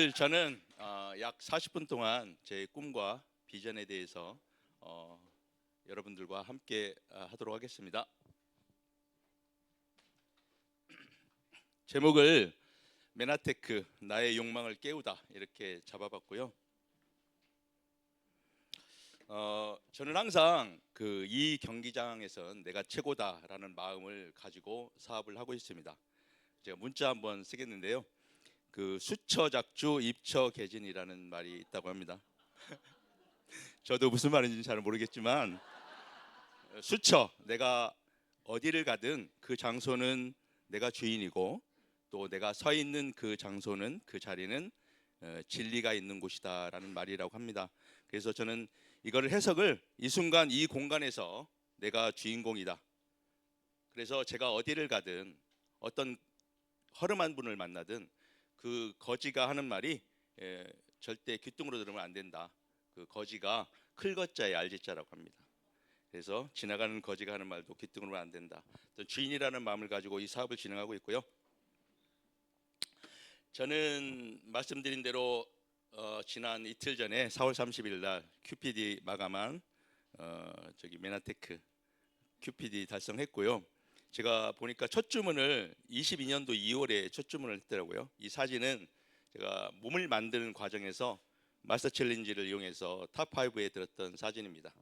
오늘 저는 약 40분 동안 제 꿈과 비전에 대해서 여러분들과 함께 하도록 하겠습니다. 제목을 메나테크 나의 욕망을 깨우다 이렇게 잡아봤고요. 저는 항상 이 경기장에선 내가 최고다라는 마음을 가지고 사업을 하고 있습니다. 제가 문자 한번 쓰겠는데요. 수처작주 입처개진이라는 말이 있다고 합니다. 저도 무슨 말인지는 잘 모르겠지만 수처, 내가 어디를 가든 그 장소는 내가 주인이고 또 내가 서 있는 그 장소는 그 자리는 진리가 있는 곳이다라는 말이라고 합니다. 그래서 저는 이거를 해석을 이 순간 이 공간에서 내가 주인공이다. 그래서 제가 어디를 가든 어떤 허름한 분을 만나든 그 거지가 하는 말이 절대 귀뚱으로 들으면 안 된다. 그 거지가 클거자의 알지자라고 합니다. 그래서 지나가는 거지가 하는 말도 귀뚱으로 안 된다. 주인이라는 마음을 가지고 이 사업을 진행하고 있고요. 저는 말씀드린 대로 지난 이틀 전에 4월 30일 날 QPD 마감한 메나테크 QPD 달성했고요. 제가 보니까 첫 주문을 22년도 2월에 첫 주문을 했더라고요. 이 사진은 제가 몸을 만드는 과정에서 마스터 챌린지를 이용해서 탑 5에 들었던 사진입니다.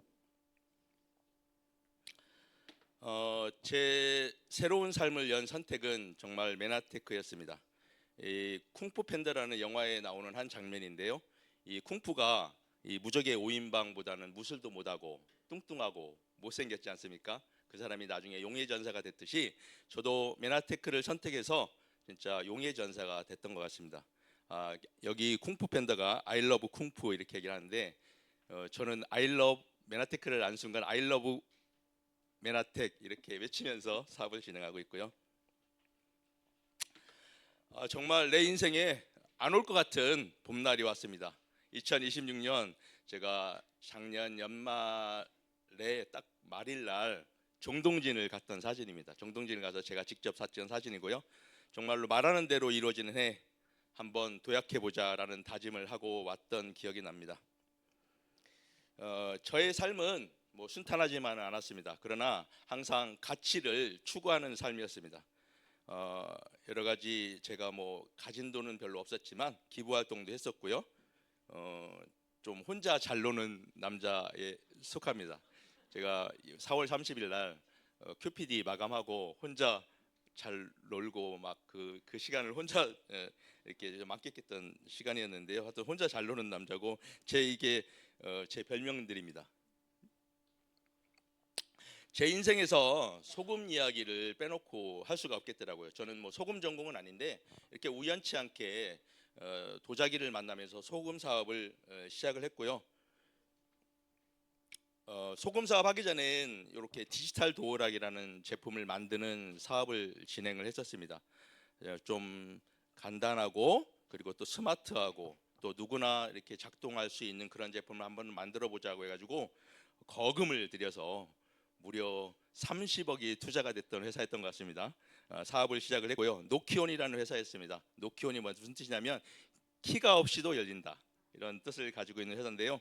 제 새로운 삶을 연 선택은 정말 메나테크였습니다. 이 쿵푸 팬더라는 영화에 나오는 한 장면인데요. 이 쿵푸가 이 무적의 5인방보다는 무술도 못하고 뚱뚱하고 못생겼지 않습니까? 그 사람이 나중에 용의 전사가 됐듯이 저도 메나테크를 선택해서 진짜 용의 전사가 됐던 것 같습니다. 여기 쿵푸 팬더가 I love 쿵푸 이렇게 얘기를 하는데 저는 I love 메나테크를 안 순간 I love 메나텍 이렇게 외치면서 사업을 진행하고 있고요. 정말 내 인생에 안 올 것 같은 봄날이 왔습니다. 2026년 제가 작년 연말에 딱 말일날 정동진을 갔던 사진입니다. 정동진을 가서 제가 직접 찍은 사진이고요. 정말로 말하는 대로 이루어지는 해 한번 도약해보자라는 다짐을 하고 왔던 기억이 납니다. 저의 삶은 순탄하지만은 않았습니다. 그러나 항상 가치를 추구하는 삶이었습니다. 여러 가지 제가 가진 돈은 별로 없었지만 기부 활동도 했었고요. 좀 혼자 잘 노는 남자에 속합니다. 제가 4월 30일 날 QPD 마감하고 혼자 잘 놀고 막 그 시간을 혼자 이렇게 만끽했던 시간이었는데요. 하여튼 혼자 잘 노는 남자고 이게 제 별명들입니다. 제 인생에서 소금 이야기를 빼놓고 할 수가 없겠더라고요. 저는 소금 전공은 아닌데 이렇게 우연치 않게 도자기를 만나면서 소금 사업을 시작을 했고요. 소금 사업 하기 전엔 이렇게 디지털 도어락이라는 제품을 만드는 사업을 진행을 했었습니다. 좀 간단하고 그리고 또 스마트하고 또 누구나 이렇게 작동할 수 있는 그런 제품을 한번 만들어 보자고 해가지고 거금을 들여서 무려 30억이 투자가 됐던 회사였던 것 같습니다. 사업을 시작을 했고요. 노키온이라는 회사였습니다. 노키온이 무슨 뜻이냐면 키가 없이도 열린다 이런 뜻을 가지고 있는 회사인데요.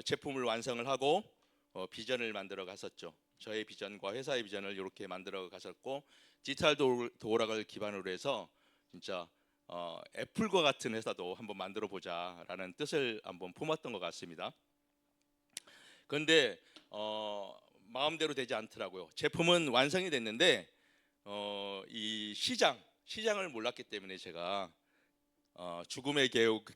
제품을 완성을 하고 비전을 만들어 갔었죠. 저의 비전과 회사의 비전을 이렇게 만들어 갔었고 디지털 도어락을 기반으로 해서 진짜 애플과 같은 회사도 한번 만들어 보자라는 뜻을 한번 품었던 것 같습니다. 그런데 마음대로 되지 않더라고요. 제품은 완성이 됐는데 이 시장을 몰랐기 때문에 제가 죽음의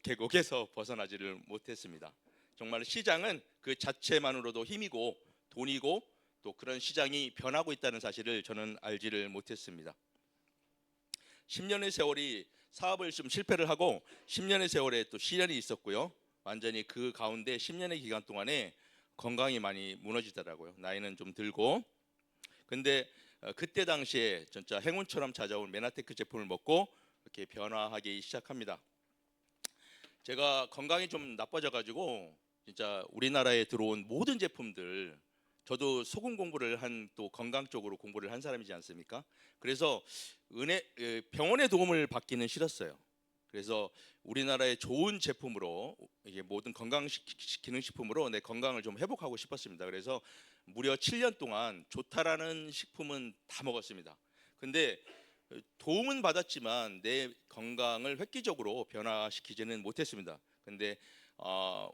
계곡에서 벗어나지를 못했습니다. 정말 시장은 그 자체만으로도 힘이고 돈이고 또 그런 시장이 변하고 있다는 사실을 저는 알지를 못했습니다. 10년의 세월이 사업을 좀 실패를 하고 10년의 세월에 또 시련이 있었고요. 완전히 그 가운데 10년의 기간 동안에 건강이 많이 무너지더라고요. 나이는 좀 들고. 근데 그때 당시에 진짜 행운처럼 찾아온 메나테크 제품을 먹고 이렇게 변화하기 시작합니다. 제가 건강이 좀 나빠져가지고 진짜 우리나라에 들어온 모든 제품들, 저도 소금 공부를 한 또 건강 쪽으로 공부를 한 사람이지 않습니까? 그래서 병원의 도움을 받기는 싫었어요. 그래서 우리나라의 좋은 제품으로 이게 모든 기능식품으로 내 건강을 좀 회복하고 싶었습니다. 그래서 무려 7년 동안 좋다라는 식품은 다 먹었습니다. 근데 도움은 받았지만 내 건강을 획기적으로 변화시키지는 못했습니다. 근데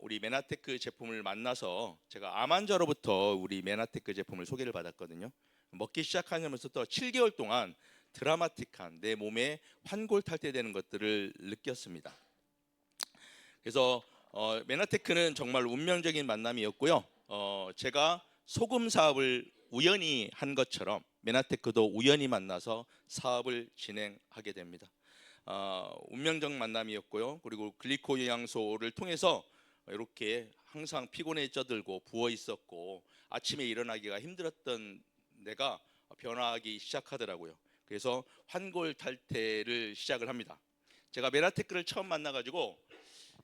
우리 메나테크 제품을 만나서 제가 암 환자로부터 우리 메나테크 제품을 소개를 받았거든요. 먹기 시작하면서부터 7개월 동안 드라마틱한 내 몸에 환골탈태되는 것들을 느꼈습니다. 그래서 메나테크는 정말 운명적인 만남이었고요. 제가 소금 사업을 우연히 한 것처럼 메나테크도 우연히 만나서 사업을 진행하게 됩니다. 운명적 만남이었고요. 그리고 글리코 영양소를 통해서 이렇게 항상 피곤에 쪄들고 부어 있었고 아침에 일어나기가 힘들었던 내가 변화하기 시작하더라고요. 그래서 환골 탈태를 시작을 합니다. 제가 메나테크를 처음 만나가지고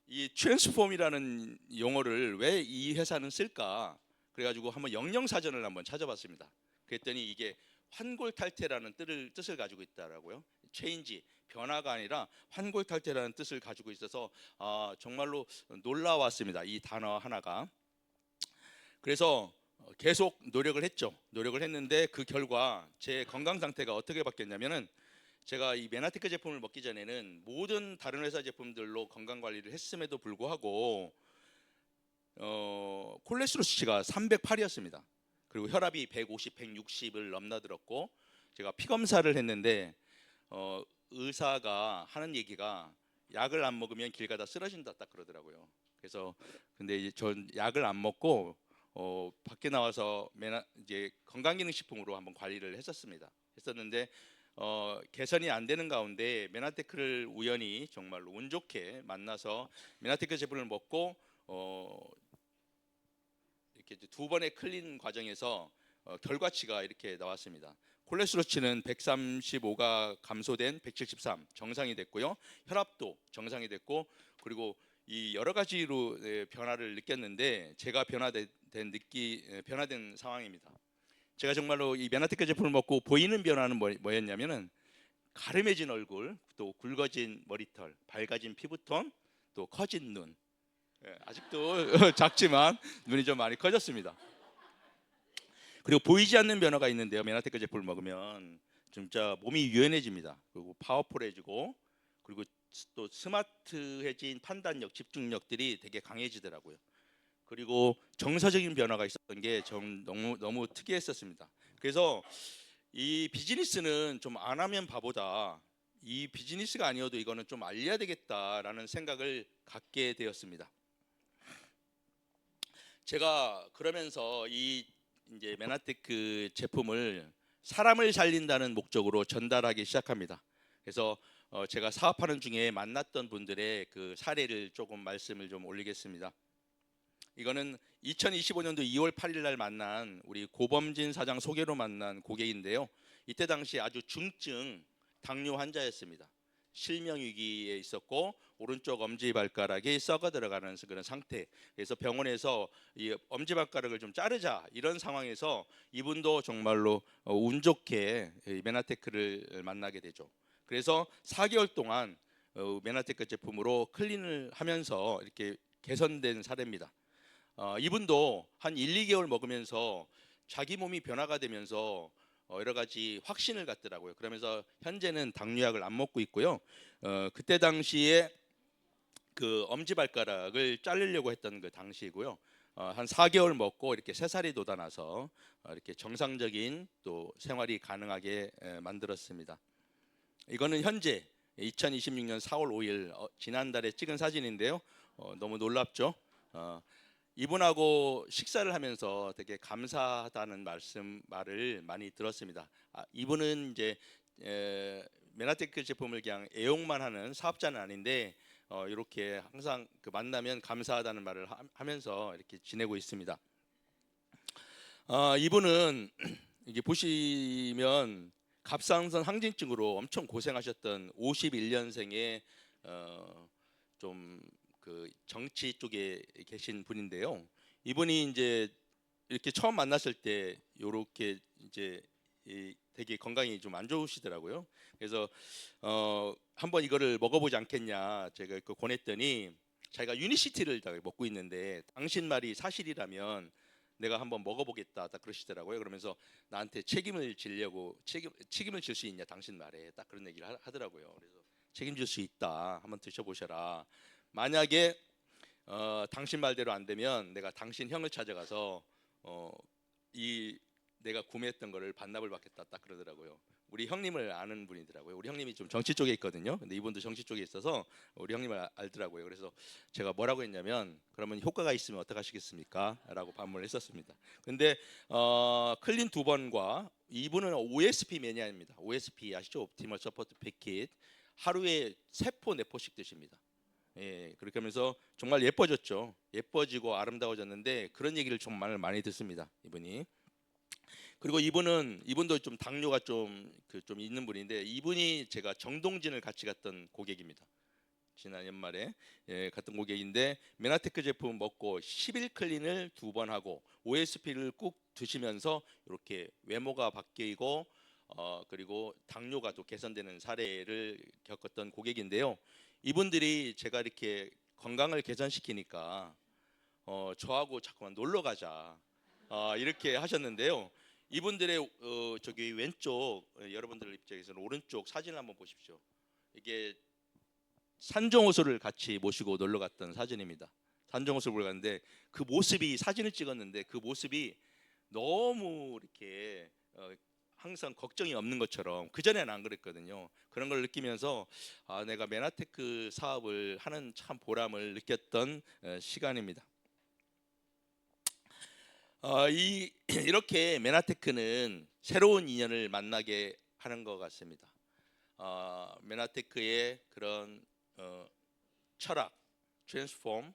이 트랜스폼이라는 용어를 왜 이 회사는 쓸까? 그래가지고 한번 영영사전을 한번 찾아봤습니다. 그랬더니 이게 환골탈태라는 뜻을 가지고 있다라고요. 체인지, 변화가 아니라 환골탈태라는 뜻을 가지고 있어서 정말로 놀라웠습니다. 이 단어 하나가. 그래서 계속 노력을 했죠. 노력을 했는데 그 결과 제 건강 상태가 어떻게 바뀌었냐면은 제가 이 메나테크 제품을 먹기 전에는 모든 다른 회사 제품들로 건강 관리를 했음에도 불구하고 콜레스테롤 수치가 308이었습니다. 그리고 혈압이 150, 160을 넘나들었고 제가 피 검사를 했는데 의사가 하는 얘기가 약을 안 먹으면 길 가다 쓰러진다 딱 그러더라고요. 그래서 근데 전 약을 안 먹고 밖에 나와서 이제 건강기능식품으로 한번 관리를 했었는데 개선이 안 되는 가운데 메나테크를 우연히 정말로 운 좋게 만나서 메나테크 제품을 먹고 이렇게 두 번의 클린 과정에서 결과치가 이렇게 나왔습니다. 콜레스테롤치는 135가 감소된 173 정상이 됐고요. 혈압도 정상이 됐고 그리고 이 여러 가지로 변화를 느꼈는데 제가 변화된 상황입니다. 제가 정말로 이 메나테크 제품을 먹고 보이는 변화는 뭐였냐면은 가름해진 얼굴, 또 굵어진 머리털, 밝아진 피부톤, 또 커진 눈. 아직도 작지만 눈이 좀 많이 커졌습니다. 그리고 보이지 않는 변화가 있는데요. 메나테크 제품을 먹으면 진짜 몸이 유연해집니다. 그리고 파워풀해지고 그리고 또 스마트해진 판단력, 집중력들이 되게 강해지더라고요. 그리고 정서적인 변화가 있었던 게 좀 너무 특이했었습니다. 그래서 이 비즈니스는 좀 안 하면 바보다. 이 비즈니스가 아니어도 이거는 좀 알려야 되겠다라는 생각을 갖게 되었습니다. 제가 그러면서 이 이제 메나테크 제품을 사람을 살린다는 목적으로 전달하기 시작합니다. 그래서 제가 사업하는 중에 만났던 분들의 그 사례를 조금 말씀을 좀 올리겠습니다. 이거는 2025년도 2월 8일 날 만난 우리 고범진 사장 소개로 만난 고객인데요. 이때 당시 아주 중증 당뇨 환자였습니다. 실명 위기에 있었고 오른쪽 엄지발가락이 썩어 들어가는 그런 상태. 그래서 병원에서 이 엄지발가락을 좀 자르자 이런 상황에서 이분도 정말로 운 좋게 메나테크를 만나게 되죠. 그래서 4개월 동안 메나테크 제품으로 클린을 하면서 이렇게 개선된 사례입니다. 이분도 한 1, 2개월 먹으면서 자기 몸이 변화가 되면서 여러 가지 확신을 갖더라고요. 그러면서 현재는 당뇨약을 안 먹고 있고요. 그때 당시에 그 엄지발가락을 자르려고 했던 그 당시이고요. 한 4개월 먹고 이렇게 새살이 돋아나서 이렇게 정상적인 또 생활이 가능하게 만들었습니다. 이거는 현재 2026년 4월 5일 지난달에 찍은 사진인데요. 너무 놀랍죠? 이분하고 식사를 하면서 되게 감사하다는 말을 많이 들었습니다. 이분은 이제 메나테크 제품을 그냥 애용만 하는 사업자는 아닌데 이렇게 항상 그 만나면 감사하다는 말을 하면서 이렇게 지내고 있습니다. 이분은 이게 보시면 갑상선 항진증으로 엄청 고생하셨던 51년생의 좀 그 정치 쪽에 계신 분인데요. 이분이 이제 이렇게 처음 만났을 때 이렇게 이제 되게 건강이 좀 안 좋으시더라고요. 그래서 한번 이거를 먹어보지 않겠냐 제가 그 권했더니 자기가 유니시티를 다 먹고 있는데 당신 말이 사실이라면 내가 한번 먹어보겠다 딱 그러시더라고요. 그러면서 나한테 책임을 지려고 책임을 질 수 있냐 당신 말에 딱 그런 얘기를 하더라고요. 그래서 책임질 수 있다 한번 드셔보셔라. 만약에 당신 말대로 안 되면 내가 당신 형을 찾아가서 이 내가 구매했던 거를 반납을 받겠다 딱 그러더라고요. 우리 형님을 아는 분이더라고요. 우리 형님이 좀 정치 쪽에 있거든요. 근데 이분도 정치 쪽에 있어서 우리 형님을 알더라고요. 그래서 제가 뭐라고 했냐면 그러면 효과가 있으면 어떻게 하시겠습니까? 라고 반문을 했었습니다. 근데 클린 2번과 이분은 OSP 매니아입니다. OSP 아시죠? 옵티멀 서포트 패킷. 하루에 3포 4포씩 드십니다. 예, 그렇게 하면서 정말 예뻐졌죠. 예뻐지고 아름다워졌는데 그런 얘기를 정말 많이 듣습니다. 이분이. 그리고 이분도 좀 당뇨가 좀 있는 분인데 이분이 제가 정동진을 같이 갔던 고객입니다. 지난 연말에 갔던 고객인데 메나테크 제품 먹고 10일 클린을 2번 하고 OSP를 꼭 드시면서 이렇게 외모가 바뀌고 그리고 당뇨가 또 개선되는 사례를 겪었던 고객인데요. 이분들이 제가 이렇게 건강을 개선시키니까 저하고 자꾸만 놀러 가자 이렇게 하셨는데요. 이분들의 저기 왼쪽 여러분들 입장에서는 오른쪽 사진을 한번 보십시오. 이게 산정호수를 같이 모시고 놀러 갔던 사진입니다. 산정호수를 보러 갔는데 그 모습이 사진을 찍었는데 그 모습이 너무 이렇게 항상 걱정이 없는 것처럼 그 전에는 안 그랬거든요. 그런 걸 느끼면서 내가 메나테크 사업을 하는 참 보람을 느꼈던 시간입니다. 이렇게 메나테크는 새로운 인연을 만나게 하는 것 같습니다. 메나테크의 그런 철학, 트랜스폼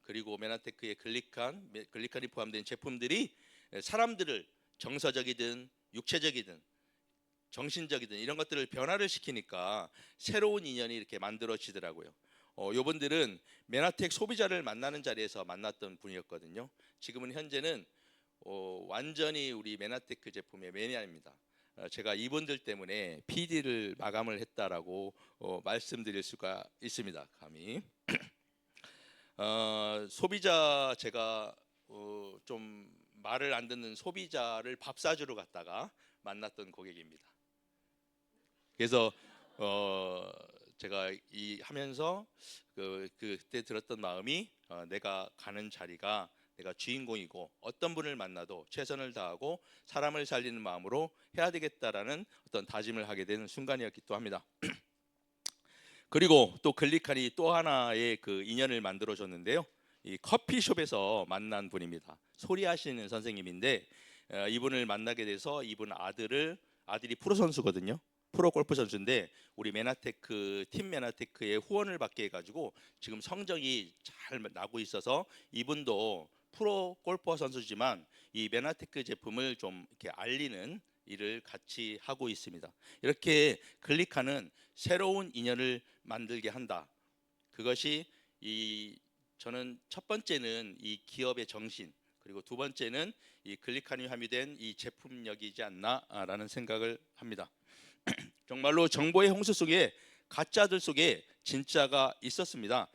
그리고 메나테크의 글리칸이 포함된 제품들이 사람들을 정서적이든 육체적이든 정신적이든 이런 것들을 변화를 시키니까 새로운 인연이 이렇게 만들어지더라고요. 요분들은 메나텍 소비자를 만나는 자리에서 만났던 분이었거든요. 지금은 현재는 완전히 우리 메나테크 제품의 매니아입니다. 제가 이분들 때문에 PD를 마감을 했다라고 말씀드릴 수가 있습니다. 감히 소비자 제가 좀 말을 안 듣는 소비자를 밥 사주러 갔다가 만났던 고객입니다. 그래서 제가 이 하면서 그때 들었던 마음이 내가 가는 자리가 내가 주인공이고 어떤 분을 만나도 최선을 다하고 사람을 살리는 마음으로 해야 되겠다라는 어떤 다짐을 하게 되는 순간이었기도 합니다. 그리고 또 글리칸이 또 하나의 그 인연을 만들어 줬는데요. 이 커피숍에서 만난 분입니다. 소리하시는 선생님인데 이분을 만나게 돼서 이분 아들이 프로 선수거든요. 프로 골프 선수인데 우리 메나테크 팀 메나테크의 후원을 받게 해가지고 지금 성적이 잘 나고 있어서 이분도 프로 골퍼 선수지만 이 메나테크 제품을 좀 이렇게 알리는 일을 같이 하고 있습니다. 이렇게 글리칸은 새로운 인연을 만들게 한다. 그것이 저는 첫 번째는 이 기업의 정신 그리고 두 번째는 이 글리칸이 함유된 이 제품력이지 않나라는 생각을 합니다. 정말로 정보의 홍수 속에 가짜들 속에 진짜가 있었습니다.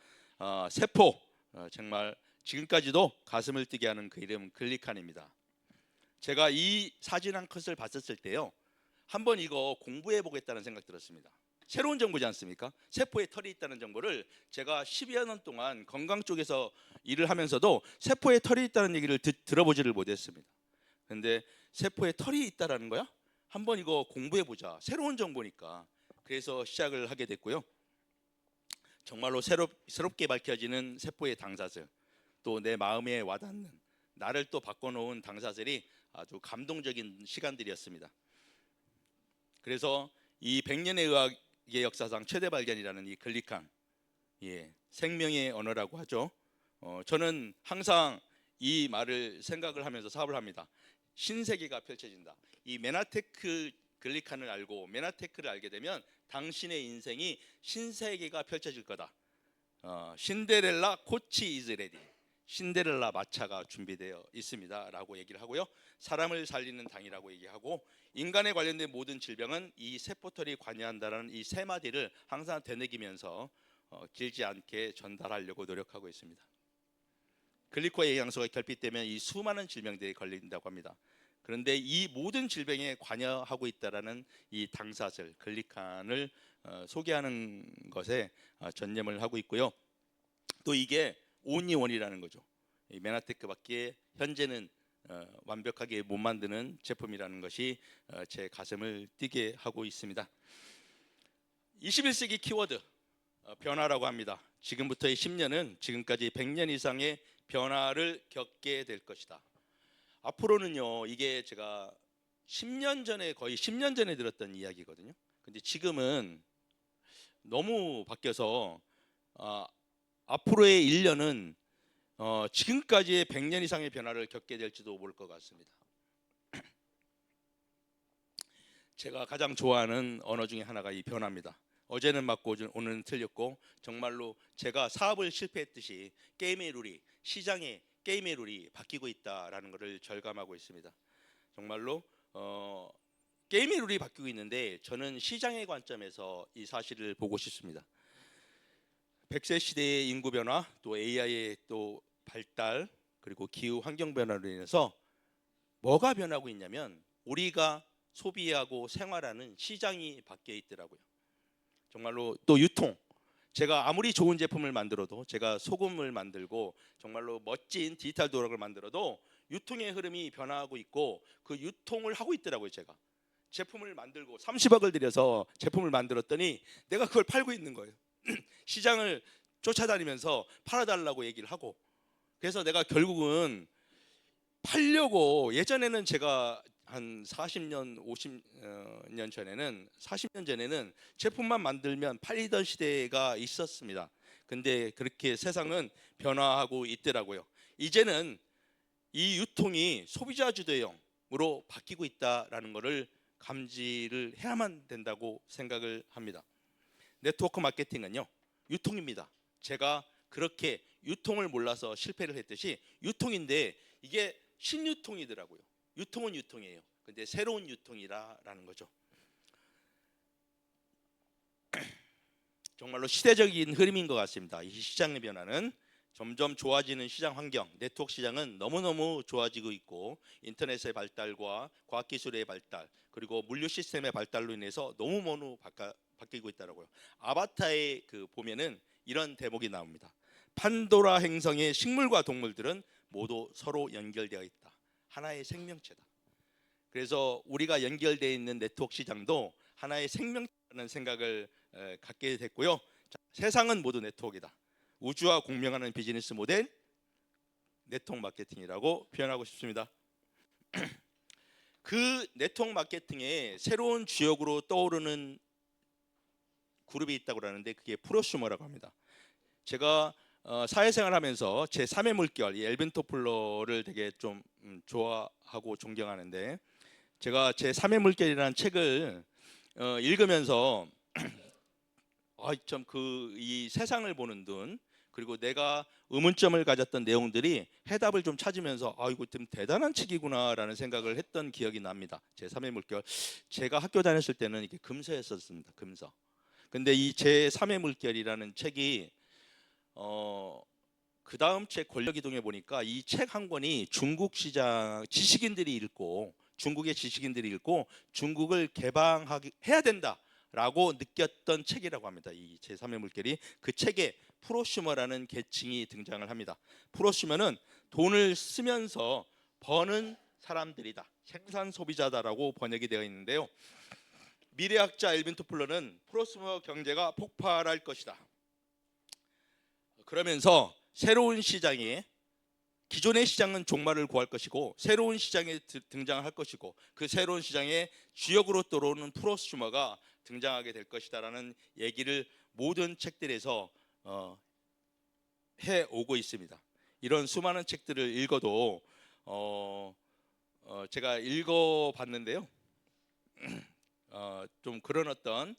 세포 정말 지금까지도 가슴을 뛰게 하는 그 이름 글리칸입니다. 제가 이 사진 한 컷을 봤었을 때요. 한번 이거 공부해 보겠다는 생각 들었습니다. 새로운 정보지 않습니까? 세포에 털이 있다는 정보를 제가 10여 년 동안 건강 쪽에서 일을 하면서도 세포에 털이 있다는 얘기를 들어보지를 못했습니다. 그런데 세포에 털이 있다라는 거야? 한번 이거 공부해 보자. 새로운 정보니까. 그래서 시작을 하게 됐고요. 정말로 새롭게 밝혀지는 세포의 당사슬, 또 내 마음에 와닿는 나를 또 바꿔놓은 당사슬이 아주 감동적인 시간들이었습니다. 그래서 이 100년의 의학의 역사상 최대 발견이라는 이 글리칸, 생명의 언어라고 하죠. 저는 항상 이 말을 생각을 하면서 사업을 합니다. 신세계가 펼쳐진다. 이 메나테크 글리칸을 알고 메나테크를 알게 되면 당신의 인생이 신세계가 펼쳐질 거다. 신데렐라 코치 이즈 레디. 신데렐라 마차가 준비되어 있습니다라고 얘기를 하고요. 사람을 살리는 당이라고 얘기하고 인간에 관련된 모든 질병은 이 세포털이 관여한다는 이 세 마디를 항상 되새기면서 길지 않게 전달하려고 노력하고 있습니다. 글리코의 영양소가 결핍되면 이 수많은 질병들이 걸린다고 합니다. 그런데 이 모든 질병에 관여하고 있다라는 이 당사슬 글리칸을 소개하는 것에 전념을 하고 있고요. 또 이게 온리원이라는 거죠. 이 메나테크밖에 현재는 완벽하게 못 만드는 제품이라는 것이 제 가슴을 뛰게 하고 있습니다. 21세기 키워드 변화라고 합니다. 지금부터의 10년은 지금까지 100년 이상의 변화를 겪게 될 것이다. 앞으로는요, 이게 제가 10년 전에 거의 10년 전에 들었던 이야기거든요. 근데 지금은 너무 바뀌어서 앞으로의 1년은 지금까지의 100년 이상의 변화를 겪게 될지도 모를 것 같습니다. 제가 가장 좋아하는 언어 중에 하나가 이 변화입니다. 어제는 맞고 오늘은 틀렸고 정말로 제가 사업을 실패했듯이 게임의 룰이 시장의 게임의 룰이 바뀌고 있다라는 것을 절감하고 있습니다. 정말로 게임의 룰이 바뀌고 있는데 저는 시장의 관점에서 이 사실을 보고 싶습니다. 100세 시대의 인구 변화, 또 AI의 또 발달, 그리고 기후 환경 변화로 인해서 뭐가 변하고 있냐면 우리가 소비하고 생활하는 시장이 바뀌어 있더라고요. 정말로 또 유통, 제가 아무리 좋은 제품을 만들어도 제가 소금을 만들고 정말로 멋진 디지털 도락을 만들어도 유통의 흐름이 변화하고 있고 그 유통을 하고 있더라고요. 제가 제품을 만들고 30억을 들여서 제품을 만들었더니 내가 그걸 팔고 있는 거예요. 시장을 쫓아다니면서 팔아달라고 얘기를 하고 그래서 내가 결국은 팔려고 예전에는 제가 한 40년, 50년 전에는 40년 전에는 제품만 만들면 팔리던 시대가 있었습니다. 근데 그렇게 세상은 변화하고 있더라고요. 이제는 이 유통이 소비자 주도형으로 바뀌고 있다라는 것을 감지를 해야만 된다고 생각을 합니다. 네트워크 마케팅은요, 유통입니다. 제가 그렇게 유통을 몰라서 실패를 했듯이 유통인데 이게 신유통이더라고요. 유통은 유통이에요. 근데 새로운 유통이라는 거죠. 정말로 시대적인 흐름인 것 같습니다. 이 시장의 변화는 점점 좋아지는 시장 환경, 네트워크 시장은 너무너무 좋아지고 있고 인터넷의 발달과 과학기술의 발달 그리고 물류 시스템의 발달로 인해서 너무너무 바뀌고 있다고요. 아바타에 보면은 이런 대목이 나옵니다. 판도라 행성의 식물과 동물들은 모두 서로 연결되어 있다. 하나의 생명체다. 그래서 우리가 연결되어 있는 네트워크 시장도 하나의 생명체라는 생각을 갖게 됐고요. 자, 세상은 모두 네트워크이다. 우주와 공명하는 비즈니스 모델 네트워크 마케팅이라고 표현하고 싶습니다. 그 네트워크 마케팅의 새로운 주역으로 떠오르는 그룹이 있다고 하는데 그게 프로슈머라고 합니다. 제가 사회생활하면서 제 3의 물결 이 엘빈 토플러를 되게 좀 좋아하고 존경하는데 제가 제 3의 물결이라는 책을 읽으면서 참 이 세상을 보는 눈 그리고 내가 의문점을 가졌던 내용들이 해답을 좀 찾으면서 이거 좀 대단한 책이구나라는 생각을 했던 기억이 납니다. 제 3의 물결 제가 학교 다녔을 때는 이게 금서였었습니다. 금서. 근데 이 제 3의 물결이라는 책이 그 다음 책 권력이동에 보니까 이 책 한 권이 중국 시장 지식인들이 읽고 중국의 지식인들이 읽고 중국을 개방해야 된다라고 느꼈던 책이라고 합니다. 이 제3의 물결이 그 책에 프로슈머라는 계층이 등장을 합니다. 프로슈머는 돈을 쓰면서 버는 사람들이다. 생산 소비자다라고 번역이 되어 있는데요. 미래학자 엘빈 토플러는 프로슈머 경제가 폭발할 것이다. 그러면서 새로운 시장에 기존의 시장은 종말을 구할 것이고 새로운 시장에 등장할 것이고 그 새로운 시장에 주역으로 들어오는 프로슈머가 등장하게 될 것이다라는 얘기를 모든 책들에서 해오고 있습니다. 이런 수많은 책들을 읽어도 제가 읽어봤는데요. 좀 그런 어떤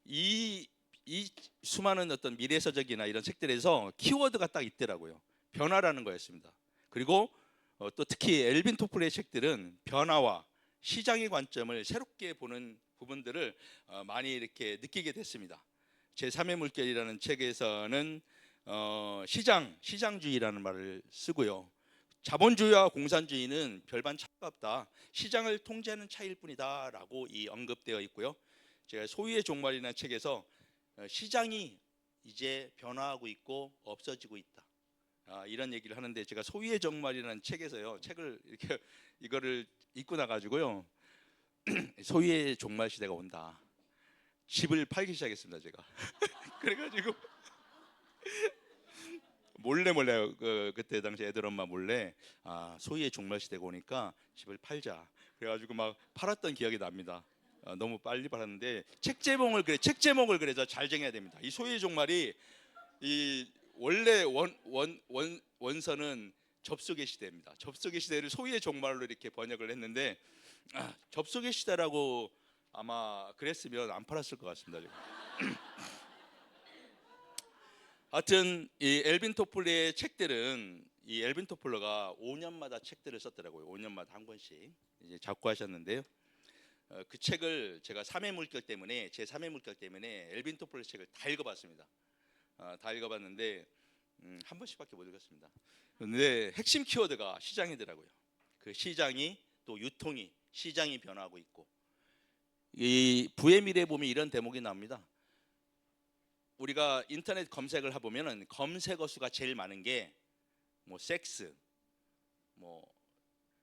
이 수많은 어떤 미래서적이나 이런 책들에서 키워드가 딱 있더라고요. 변화라는 거였습니다. 그리고 또 특히 엘빈 토플의 책들은 변화와 시장의 관점을 새롭게 보는 부분들을 많이 이렇게 느끼게 됐습니다. 제3의 물결이라는 책에서는 시장주의라는 말을 쓰고요. 자본주의와 공산주의는 별반 차이가 없다. 시장을 통제하는 차이일 뿐이다라고 언급되어 있고요. 제가 소유의 종말이라는 책에서 시장이 이제 변화하고 있고 없어지고 있다. 이런 얘기를 하는데 제가 소유의 종말이라는 책에서요. 책을 이렇게 이거를 읽고 나가지고요. 소유의 종말 시대가 온다. 집을 팔기 시작했습니다. 제가. 그래가지고 몰래 그때 당시 애들 엄마 몰래 소유의 종말 시대가 오니까 집을 팔자. 그래가지고 막 팔았던 기억이 납니다. 너무 빨리 팔았는데 책 제목을 그래서 잘 정해야 됩니다. 이 소유의 종말이 이 원래 원서는 접속의 시대입니다. 접속의 시대를 소유의 종말로 이렇게 번역을 했는데 접속의 시대라고 아마 그랬으면 안 팔았을 것 같습니다. 하여튼 이 엘빈 토플러의 책들은 이 엘빈 토플러가 5년마다 책들을 썼더라고요. 5년마다 한 권씩 이제 작고하셨는데요. 그 책을 제가 제 3의 물결 때문에 엘빈 토플러 책을 다 읽어봤습니다. 다 읽어봤는데 한 번씩밖에 못 읽었습니다. 그런데 핵심 키워드가 시장이더라고요. 그 시장이 또 유통이 시장이 변화하고 있고 이 부의 미래에 보면 이런 대목이 나옵니다. 우리가 인터넷 검색을 해보면은 검색어 수가 제일 많은 게 뭐 섹스, 뭐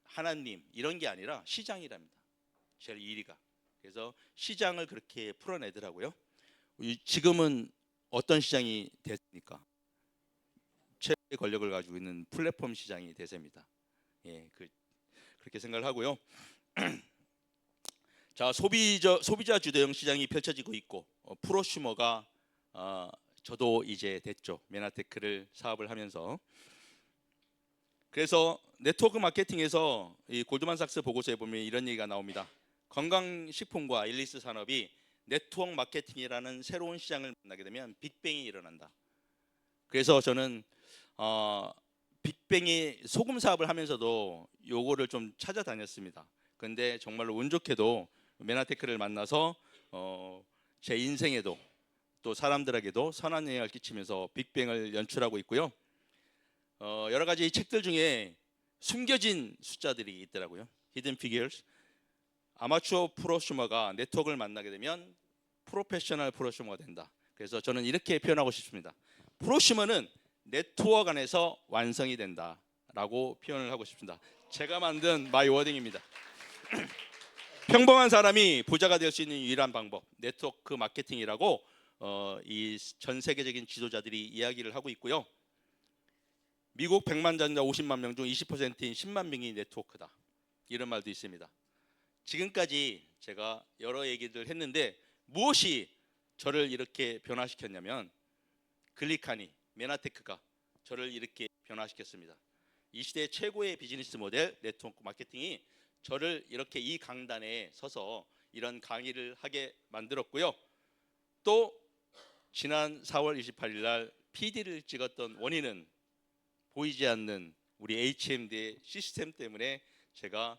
하나님 이런 게 아니라 시장이랍니다. 제일 1위가. 그래서 시장을 그렇게 풀어내더라고요. 지금은 어떤 시장이 됐습니까? 최고의 권력을 가지고 있는 플랫폼 시장이 대세입니다. 예, 그렇게 생각을 하고요. 자, 소비자 주도형 시장이 펼쳐지고 있고 프로슈머가 저도 이제 됐죠. 메나테크를 사업을 하면서. 그래서 네트워크 마케팅에서 이 골드만삭스 보고서에 보면 이런 얘기가 나옵니다. 건강식품과 일리스 산업이 네트워크 마케팅이라는 새로운 시장을 만나게 되면 빅뱅이 일어난다. 그래서 저는 빅뱅이 소금 사업을 하면서도 요거를 좀 찾아다녔습니다. 근데 정말로 운 좋게도 메나테크를 만나서 제 인생에도 또 사람들에게도 선한 영향을 끼치면서 빅뱅을 연출하고 있고요. 여러 가지 책들 중에 숨겨진 숫자들이 있더라고요. Hidden Figures. 아마추어 프로슈머가 네트워크를 만나게 되면 프로페셔널 프로슈머가 된다. 그래서 저는 이렇게 표현하고 싶습니다. 프로슈머는 네트워크 안에서 완성이 된다라고 표현을 하고 싶습니다. 제가 만든 마이 워딩입니다. 평범한 사람이 부자가 될 수 있는 유일한 방법 네트워크 마케팅이라고 이 전 세계적인 지도자들이 이야기를 하고 있고요. 미국 100만 자녀 50만 명 중 20%인 10만 명이 네트워크다. 이런 말도 있습니다. 지금까지 제가 여러 얘기를 했는데 무엇이 저를 이렇게 변화시켰냐면 글리카니, 메나테크가 저를 이렇게 변화시켰습니다. 이 시대 최고의 비즈니스 모델 네트워크 마케팅이 저를 이렇게 이 강단에 서서 이런 강의를 하게 만들었고요. 또 지난 4월 28일 날 PD를 찍었던 원인은 보이지 않는 우리 HMD의 시스템 때문에 제가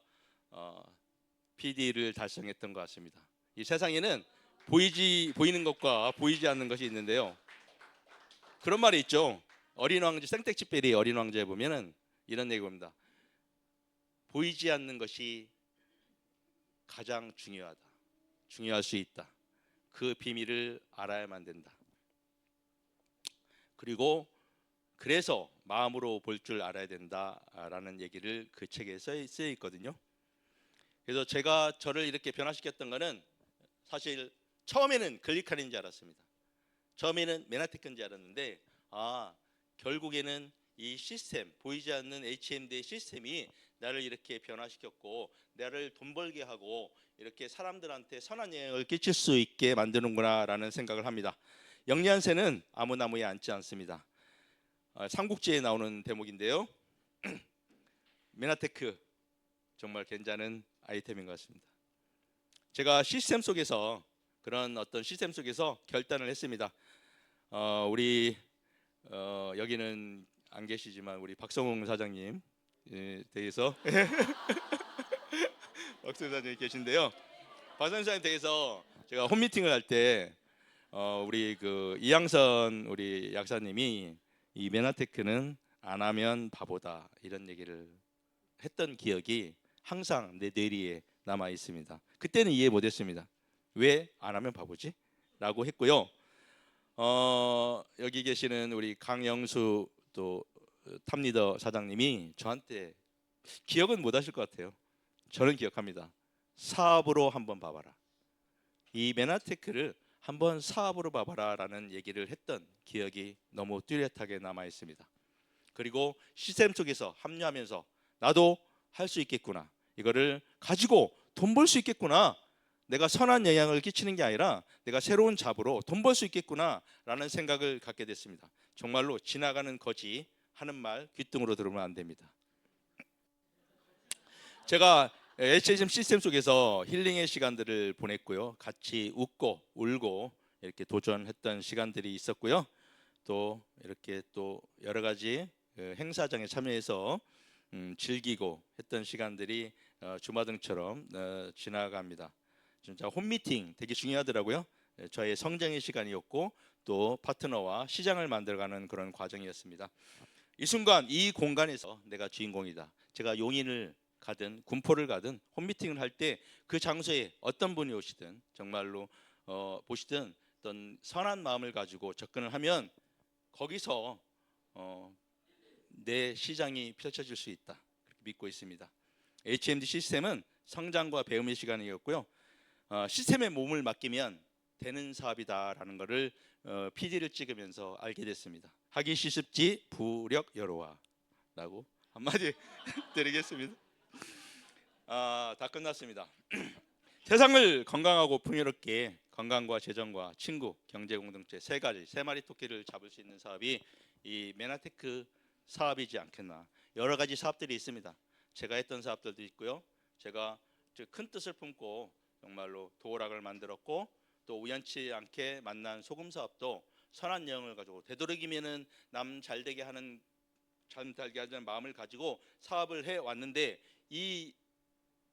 PD를 달성했던 것 같습니다. 이 세상에는 보이는 것과 보이지 않는 것이 있는데요. 그런 말이 있죠. 어린 왕자 생텍쥐페리의 어린 왕자에 보면은 이런 얘기입니다. 보이지 않는 것이 가장 중요할 수 있다. 그 비밀을 알아야만 된다. 그래서 마음으로 볼 줄 알아야 된다라는 얘기를 그 책에 쓰여 있거든요. 그래서 제가 저를 이렇게 변화시켰던 거는 사실 처음에는 글리칸인 줄 알았습니다. 처음에는 메나테크인 줄 알았는데 결국에는 이 시스템, 보이지 않는 HMD의 시스템이 나를 이렇게 변화시켰고 나를 돈 벌게 하고 이렇게 사람들한테 선한 영향을 끼칠 수 있게 만드는구나 라는 생각을 합니다. 영리한 새는 아무 나무에 앉지 않습니다. 삼국지에 나오는 대목인데요. 메나테크 정말 괜찮은 아이템인 것 같습니다. 제가 시스템 속에서 그런 어떤 시스템 속에서 결단을 했습니다. 우리 여기는 안 계시지만 우리 박성웅 사장님 대해서 박성웅 사장님 계신데요. 박성웅 사장님 대해서 제가 홈미팅을 할 때 우리 그 이양선 우리 약사님이 이 메나테크는 안 하면 바보다 이런 얘기를 했던 기억이 항상 내 뇌리에 남아 있습니다. 그때는 이해 못했습니다. 왜 안 하면 바보지? 라고 했고요. 여기 계시는 우리 강영수 또 탑리더 사장님이 저한테 기억은 못 하실 것 같아요. 저는 기억합니다. 사업으로 한번 봐봐라. 이 메나테크를 한번 사업으로 봐봐라 라는 얘기를 했던 기억이 너무 뚜렷하게 남아 있습니다. 그리고 시스템 속에서 합류하면서 나도 할 수 있겠구나, 이거를 가지고 돈 벌 수 있겠구나, 내가 선한 영향을 끼치는 게 아니라 내가 새로운 잡으로 돈 벌 수 있겠구나 라는 생각을 갖게 됐습니다. 정말로 지나가는 거지 하는 말 귓등으로 들으면 안 됩니다. 제가 HSM 시스템 속에서 힐링의 시간들을 보냈고요. 같이 웃고 울고 이렇게 도전했던 시간들이 있었고요. 또 이렇게 또 여러 가지 행사장에 참여해서 즐기고 했던 시간들이 주마등처럼 지나갑니다. 진짜 홈미팅 되게 중요하더라고요. 저의 성장의 시간이었고 또 파트너와 시장을 만들어가는 그런 과정이었습니다. 이 순간 이 공간에서 내가 주인공이다. 제가 용인을 가든 군포를 가든 홈미팅을 할 때 그 장소에 어떤 분이 오시든 정말로 보시든 어떤 선한 마음을 가지고 접근을 하면 거기서 내 시장이 펼쳐질 수 있다, 그렇게 믿고 있습니다. HMD 시스템은 성장과 배움의 시간이었고요. 시스템에 몸을 맡기면 되는 사업이다라는 것을 PD를 찍으면서 알게 됐습니다. 하기 시습지 부력 여로와라고 한마디 드리겠습니다. 다 끝났습니다. 세상을 건강하고 풍요롭게 건강과 재정과 친구, 경제 공동체 세 마리 토끼를 잡을 수 있는 사업이 이 메나테크 사업이지 않겠나. 여러 가지 사업들이 있습니다. 제가 했던 사업들도 있고요. 제가 큰 뜻을 품고 정말로 도어락을 만들었고 또 우연치 않게 만난 소금 사업도 선한 영을 가지고 되도록이면은 남 잘되게 하는 마음을 가지고 사업을 해 왔는데 이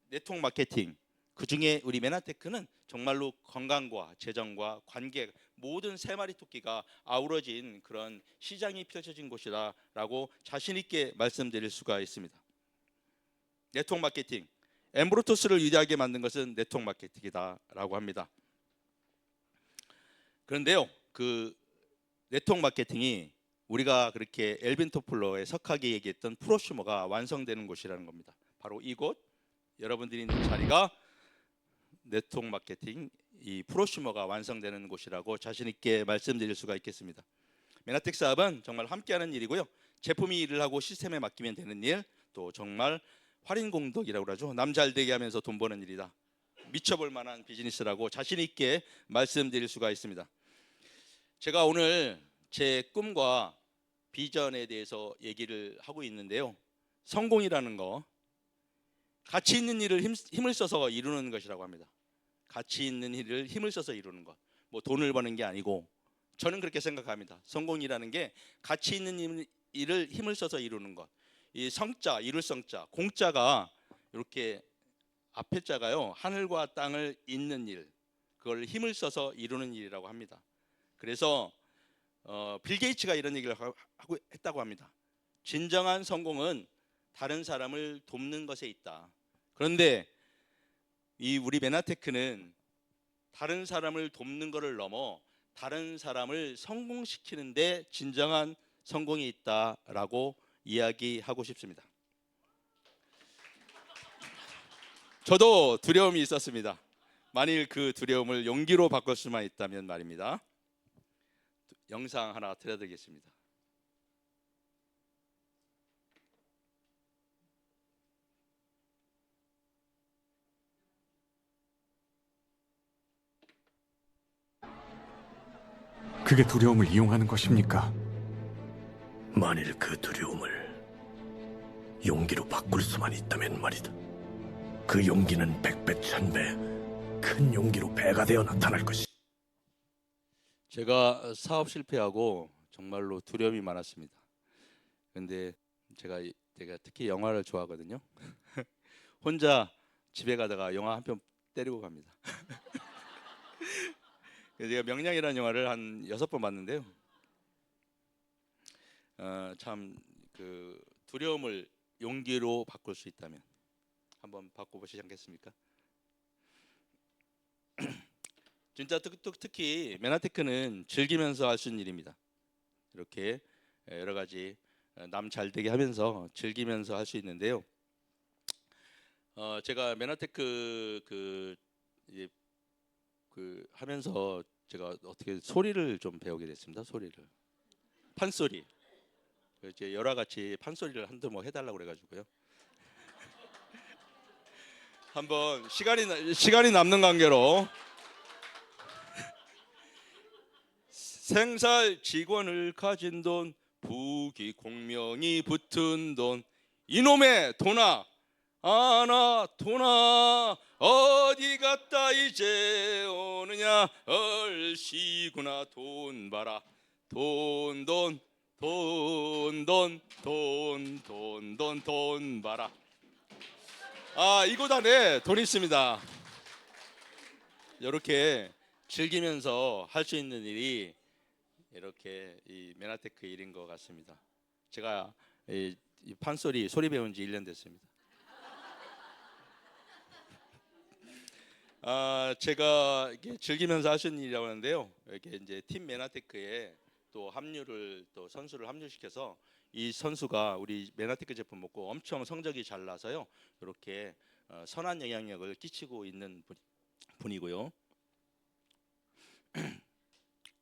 네트워크 마케팅 그 중에 우리 메나테크는 정말로 건강과 재정과 관계 모든 세 마리 토끼가 아우러진 그런 시장이 펼쳐진 곳이다라고 자신 있게 말씀드릴 수가 있습니다. 네트워크 마케팅, 엠브로토스를 위대하게 만든 것은 네트워크 마케팅이다라고 합니다. 그런데요, 그 네트워크 마케팅이 우리가 그렇게 엘빈 토플러의 석학이 얘기했던 프로슈머가 완성되는 곳이라는 겁니다. 바로 이곳, 여러분들이 있는 자리가 네트워크 마케팅 이 프로슈머가 완성되는 곳이라고 자신 있게 말씀드릴 수가 있겠습니다. 메나텍 사업은 정말 함께하는 일이고요. 제품이 일을 하고 시스템에 맡기면 되는 일, 또 정말 활인공덕이라고 그러죠. 남 잘되게 하면서 돈 버는 일이다. 미쳐볼 만한 비즈니스라고 자신 있게 말씀드릴 수가 있습니다. 제가 오늘 제 꿈과 비전에 대해서 얘기를 하고 있는데요. 성공이라는 거, 가치 있는 일을 힘을 써서 이루는 것이라고 합니다. 가치 있는 일을 힘을 써서 이루는 것, 뭐 돈을 버는 게 아니고, 저는 그렇게 생각합니다. 성공이라는 게 가치 있는 일을 힘을 써서 이루는 것. 이 성자, 이룰 성자, 공자가 이렇게 앞에 자가요, 하늘과 땅을 잇는 일, 그걸 힘을 써서 이루는 일이라고 합니다. 그래서 빌 게이츠가 이런 얘기를 하고 했다고 합니다. 진정한 성공은 다른 사람을 돕는 것에 있다. 그런데 이 우리 메나테크는 다른 사람을 돕는 것을 넘어 다른 사람을 성공시키는데 진정한 성공이 있다라고 이야기하고 싶습니다. 저도 두려움이 있었습니다. 만일 그 두려움을 용기로 바꿀 수만 있다면 말입니다. 영상 하나 틀어드리겠습니다. 그게 두려움을 이용하는 것입니까? 만일 그 두려움을 용기로 바꿀 수만 있다면 말이다. 그 용기는 백배 천배 큰 용기로 배가 되어 나타날 것이. 제가 사업 실패하고 정말로 두려움이 많았습니다. 근데 제가 특히 영화를 좋아하거든요. 혼자 집에 가다가 영화 한 편 때리고 갑니다. 그래서 제가 명량이라는 영화를 한 6번 봤는데요. 참 그 두려움을 용기로 바꿀 수 있다면 한번 바꿔보시지 않겠습니까? 진짜 특히 맨하테크는 즐기면서 할 수 있는 일입니다. 이렇게 여러 가지 남 잘되게 하면서 즐기면서 할 수 있는데요. 제가 맨하테크 이제 하면서 제가 어떻게 소리를 좀 배우게 됐습니다. 소리를 판소리. 이제 여러 가지 판소리를 한두 뭐 해달라고 그래가지고요. 한번 시간이 남는 관계로 생살 직원을 가진 돈, 부귀 공명이 붙은 돈, 이놈의 돈아 아나 돈아 어디 갔다 이제 오느냐 얼씨구나 돈 봐라 돈 봐라. 이곳 안에 돈 있습니다. 이렇게 즐기면서 할 수 있는 일이 이렇게 이 맨하테크 일인 것 같습니다. 제가 이 소리 배운 지 1년 됐습니다. 제가 이렇게 즐기면서 할 수 있는 일이라고 하는데요. 이렇게 이제 팀 맨하테크에 또 선수를 합류시켜서 이 선수가 우리 맨하테크 제품 먹고 엄청 성적이 잘 나서요. 이렇게 선한 영향력을 끼치고 있는 분이고요.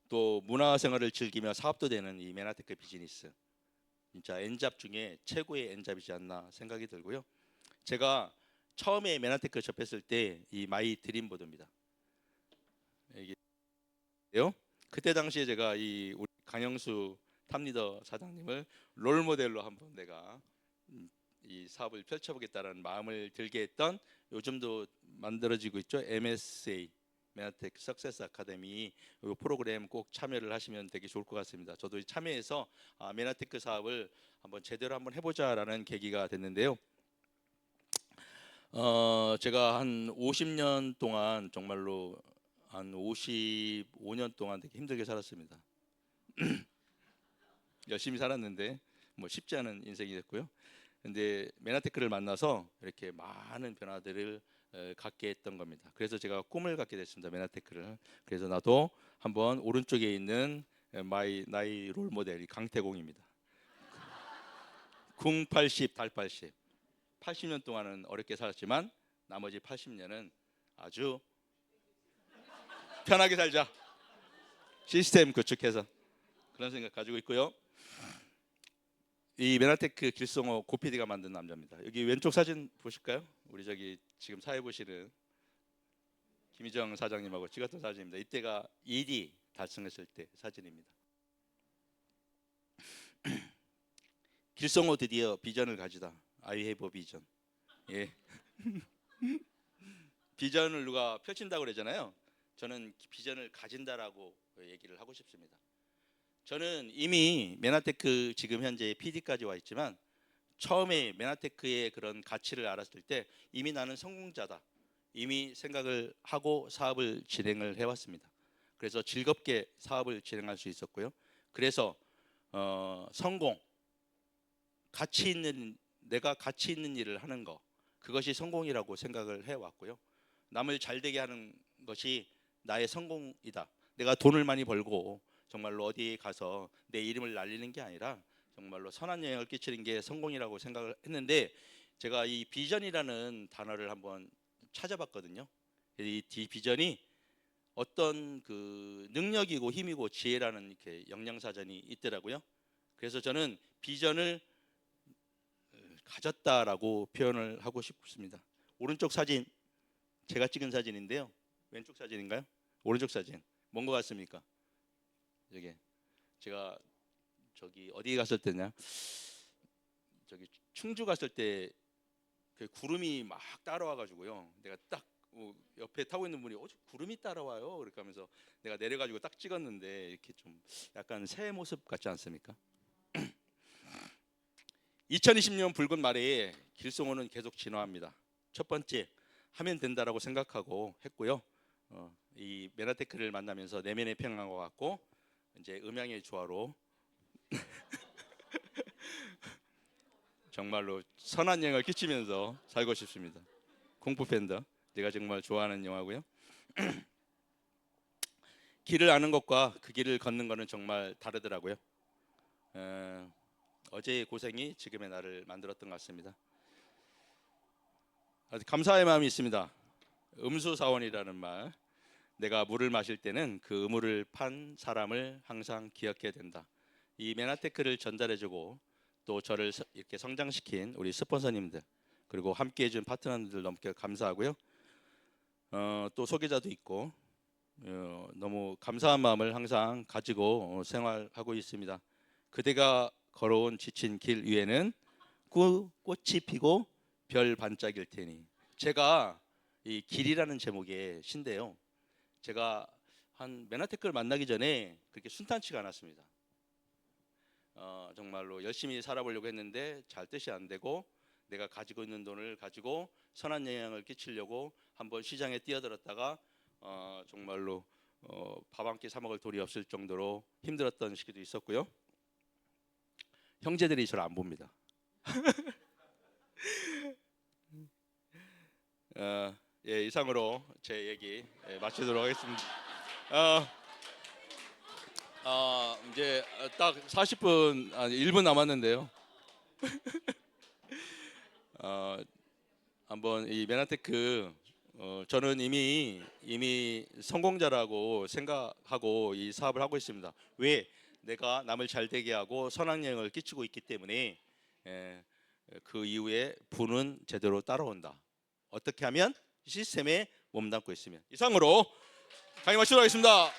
또 문화생활을 즐기며 사업도 되는 이 맨하테크 비즈니스, 진짜 엔잡 중에 최고의 엔잡이지 않나 생각이 들고요. 제가 처음에 맨하테크 접했을 때 이 마이 드림보드입니다. 이게요. 그때 당시에 제가 우리 강영수 탑리더 사장님을 롤 모델로 한번 내가 이 사업을 펼쳐보겠다는 마음을 들게 했던, 요즘도 만들어지고 있죠. MSA 맨하테크 석세스 아카데미 이 프로그램 꼭 참여를 하시면 되게 좋을 것 같습니다. 저도 참여해서 맨하테크 사업을 제대로 한번 해보자라는 계기가 됐는데요. 제가 한 50년 동안 정말로 한 55년 동안 되게 힘들게 살았습니다. 열심히 살았는데 뭐 쉽지 않은 인생이 됐고요. 근데 맨하테크를 만나서 이렇게 많은 변화들을 갖게 했던 겁니다. 그래서 제가 꿈을 갖게 됐습니다. 맨하테크를. 그래서 나도 한번 오른쪽에 있는 나의 롤 모델이 강태공입니다. 궁 80, 달 80. 80년 동안은 어렵게 살았지만 나머지 80년은 아주 편하게 살자. 시스템 구축해서 그런 생각 가지고 있고요. 이 맨하테크 길성호 고PD가 만든 남자입니다. 여기 왼쪽 사진 보실까요? 우리 저기 지금 사회 보시는 김희정 사장님하고 찍었던 사진입니다. 이때가 1위 달성했을 때 사진입니다. 길성호 드디어 비전을 가지다. I have a vision. 예. 비전을 누가 펼친다고 그러잖아요. 저는 비전을 가진다라고 얘기를 하고 싶습니다. 저는 이미 맨하테크 지금 현재 PD까지 와 있지만 처음에 맨하테크의 그런 가치를 알았을 때 이미 나는 성공자다. 이미 생각을 하고 사업을 진행을 해왔습니다. 그래서 즐겁게 사업을 진행할 수 있었고요. 그래서 성공, 내가 가치 있는 일을 하는 거, 그것이 성공이라고 생각을 해왔고요. 남을 잘되게 하는 것이 나의 성공이다. 내가 돈을 많이 벌고 정말로 어디에 가서 내 이름을 날리는 게 아니라 정말로 선한 영향을 끼치는 게 성공이라고 생각을 했는데, 제가 이 비전이라는 단어를 한번 찾아봤거든요. 이 비전이 어떤 그 능력이고 힘이고 지혜라는 이렇게 영양사전이 있더라고요. 그래서 저는 비전을 가졌다라고 표현을 하고 싶습니다. 오른쪽 사진 제가 찍은 사진인데요. 왼쪽 사진인가요? 오른쪽 사진 뭔 것 같습니까? 이게 제가 저기 어디 갔을 때냐, 저기 충주 갔을 때 그 구름이 막 따라와가지고요. 내가 딱 옆에 타고 있는 분이 구름이 따라와요. 그렇게 하면서 내가 내려가지고 딱 찍었는데 이렇게 좀 약간 새 모습 같지 않습니까? 2020년 붉은 말에 길송호는 계속 진화합니다. 첫 번째, 하면 된다라고 생각하고 했고요. 이 메나테크를 만나면서 내면의 평안과 같고 이제 음양의 조화로 정말로 선한 영향을 끼치면서 살고 싶습니다. 공포 팬더, 내가 정말 좋아하는 영화고요. 길을 아는 것과 그 길을 걷는 것은 정말 다르더라고요. 어제의 고생이 지금의 나를 만들었던 것 같습니다. 아주 감사의 마음이 있습니다. 음수사원이라는 말, 내가 물을 마실 때는 그 음물을 판 사람을 항상 기억해야 된다. 이 메나테크를 전달해주고 또 저를 이렇게 성장시킨 우리 스폰서님들 그리고 함께해준 파트너들 너무 감사하고요. 또 소개자도 있고 너무 감사한 마음을 항상 가지고 생활하고 있습니다. 그대가 걸어온 지친 길 위에는 꽃이 피고 별 반짝일 테니. 제가 이 길이라는 제목의 시인데요. 제가 한 메나테크를 만나기 전에 그렇게 순탄치가 않았습니다. 정말로 열심히 살아보려고 했는데 잘 뜻이 안 되고 내가 가지고 있는 돈을 가지고 선한 영향을 끼치려고 한번 시장에 뛰어들었다가 정말로 밥 한 끼 사 먹을 돈이 없을 정도로 힘들었던 시기도 있었고요. 형제들이 저를 안 봅니다. 예, 이상으로 제 얘기 마치도록 하겠습니다. 이제 딱 40분, 1분 남았는데요. 한번 이 메나테크 저는 이미 성공자라고 생각하고 이 사업을 하고 있습니다. 왜? 내가 남을 잘 되게 하고 선한 영향을 끼치고 있기 때문에 그 이후에 부는 제대로 따라온다. 어떻게 하면 시스템에 몸담고 있으면. 이상으로 강의 마치도록 하겠습니다.